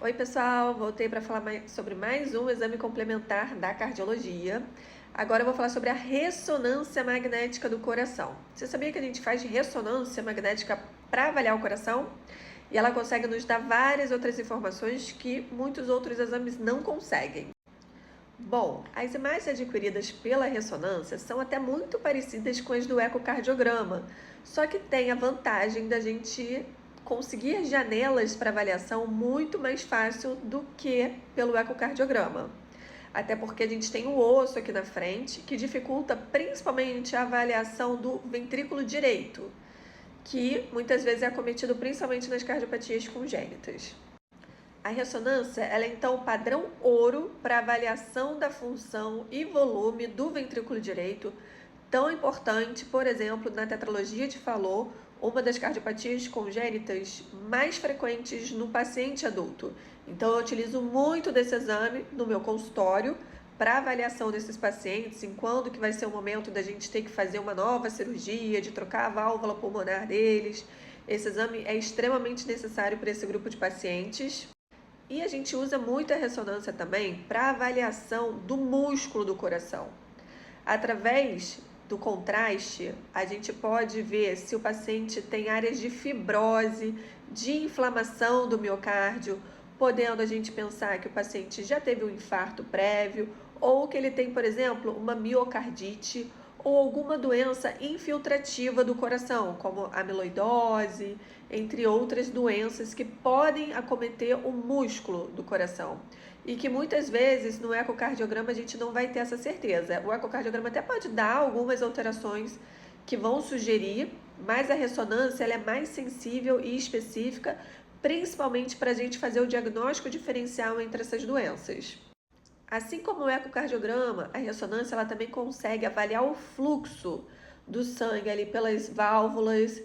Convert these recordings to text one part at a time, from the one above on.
Oi pessoal, voltei para falar sobre mais um exame complementar da cardiologia. Agora eu vou falar sobre a ressonância magnética do coração. Você sabia que a gente faz ressonância magnética para avaliar o coração? E ela consegue nos dar várias outras informações que muitos outros exames não conseguem. Bom, as imagens adquiridas pela ressonância são até muito parecidas com as do ecocardiograma, só que tem a vantagem da gente conseguir janelas para avaliação muito mais fácil do que pelo ecocardiograma. Até porque a gente tem o osso aqui na frente, que dificulta principalmente a avaliação do ventrículo direito, que muitas vezes é acometido principalmente nas cardiopatias congênitas. A ressonância ela é então o padrão ouro para avaliação da função e volume do ventrículo direito, tão importante, por exemplo, na tetralogia de Fallot, uma das cardiopatias congênitas mais frequentes no paciente adulto. Então, eu utilizo muito desse exame no meu consultório para avaliação desses pacientes, em quando que vai ser o momento da gente ter que fazer uma nova cirurgia, de trocar a válvula pulmonar deles. Esse exame é extremamente necessário para esse grupo de pacientes. E a gente usa muito a ressonância também para avaliação do músculo do coração. Através do contraste, a gente pode ver se o paciente tem áreas de fibrose, de inflamação do miocárdio, podendo a gente pensar que o paciente já teve um infarto prévio ou que ele tem, por exemplo, uma miocardite ou alguma doença infiltrativa do coração, como amiloidose, entre outras doenças que podem acometer o músculo do coração. E que muitas vezes no ecocardiograma a gente não vai ter essa certeza. O ecocardiograma até pode dar algumas alterações que vão sugerir, mas a ressonância ela é mais sensível e específica, principalmente para a gente fazer o diagnóstico diferencial entre essas doenças. Assim como o ecocardiograma, a ressonância ela também consegue avaliar o fluxo do sangue ali pelas válvulas,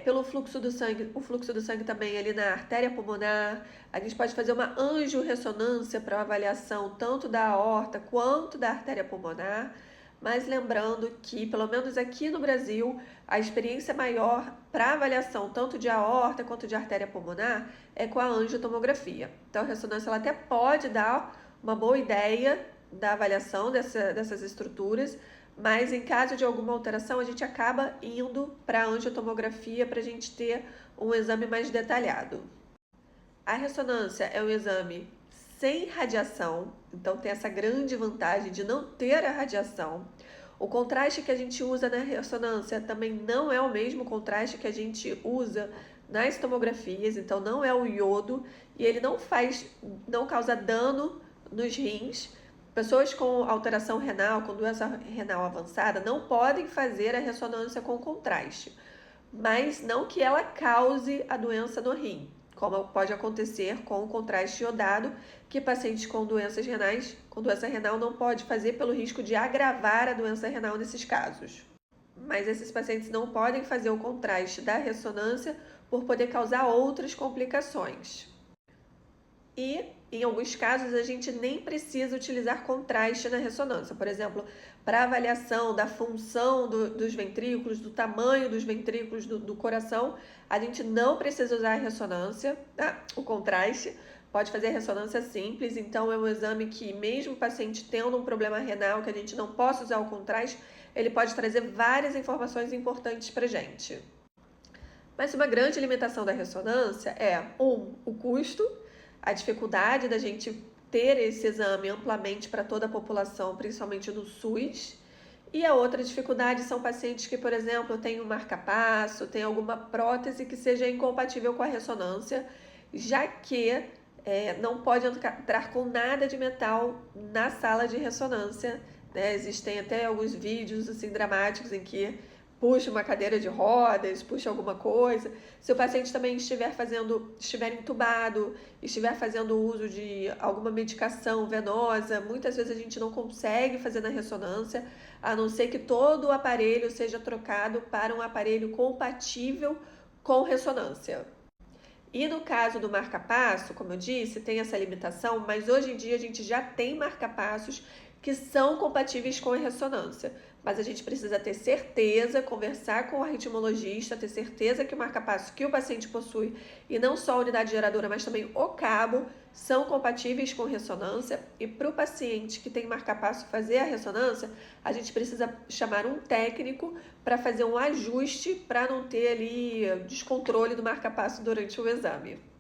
pelo fluxo do sangue, o fluxo do sangue também ali na artéria pulmonar. A gente pode fazer uma angiorressonância para avaliação tanto da aorta quanto da artéria pulmonar. Mas lembrando que, pelo menos aqui no Brasil, a experiência maior para avaliação tanto de aorta quanto de artéria pulmonar é com a angiotomografia. Então, a ressonância ela até pode dar uma boa ideia da avaliação dessas estruturas, mas em caso de alguma alteração, a gente acaba indo para a angiotomografia para a gente ter um exame mais detalhado. A ressonância é um exame sem radiação, então tem essa grande vantagem de não ter a radiação. O contraste que a gente usa na ressonância também não é o mesmo contraste que a gente usa nas tomografias, então não é o iodo e ele não causa dano nos rins. Pessoas com alteração renal, com doença renal avançada, não podem fazer a ressonância com contraste, mas não que ela cause a doença no rim, como pode acontecer com o contraste iodado, que pacientes com doenças renais, com doença renal não pode fazer pelo risco de agravar a doença renal nesses casos. Mas esses pacientes não podem fazer o contraste da ressonância por poder causar outras complicações. E, em alguns casos, a gente nem precisa utilizar contraste na ressonância. Por exemplo, para avaliação da função dos ventrículos, do tamanho dos ventrículos do coração, a gente não precisa usar a ressonância, o contraste. Pode fazer a ressonância simples, então é um exame que, mesmo o paciente tendo um problema renal, que a gente não possa usar o contraste, ele pode trazer várias informações importantes para a gente. Mas uma grande limitação da ressonância é, o custo, a dificuldade da gente ter esse exame amplamente para toda a população, principalmente no SUS. E a outra dificuldade são pacientes que, por exemplo, têm um marca-passo, têm alguma prótese que seja incompatível com a ressonância, já que não pode entrar com nada de metal na sala de ressonância, né? Existem até alguns vídeos assim, dramáticos em que puxa uma cadeira de rodas, puxa alguma coisa. Se o paciente também estiver entubado, estiver fazendo uso de alguma medicação venosa, muitas vezes a gente não consegue fazer na ressonância, a não ser que todo o aparelho seja trocado para um aparelho compatível com ressonância. E no caso do marca-passo, como eu disse, tem essa limitação, mas hoje em dia a gente já tem marca-passos que são compatíveis com a ressonância. Mas a gente precisa ter certeza, conversar com o arritmologista, ter certeza que o marca-passo que o paciente possui, e não só a unidade geradora, mas também o cabo, são compatíveis com ressonância. E para o paciente que tem marca-passo fazer a ressonância, a gente precisa chamar um técnico para fazer um ajuste para não ter ali descontrole do marca-passo durante o exame.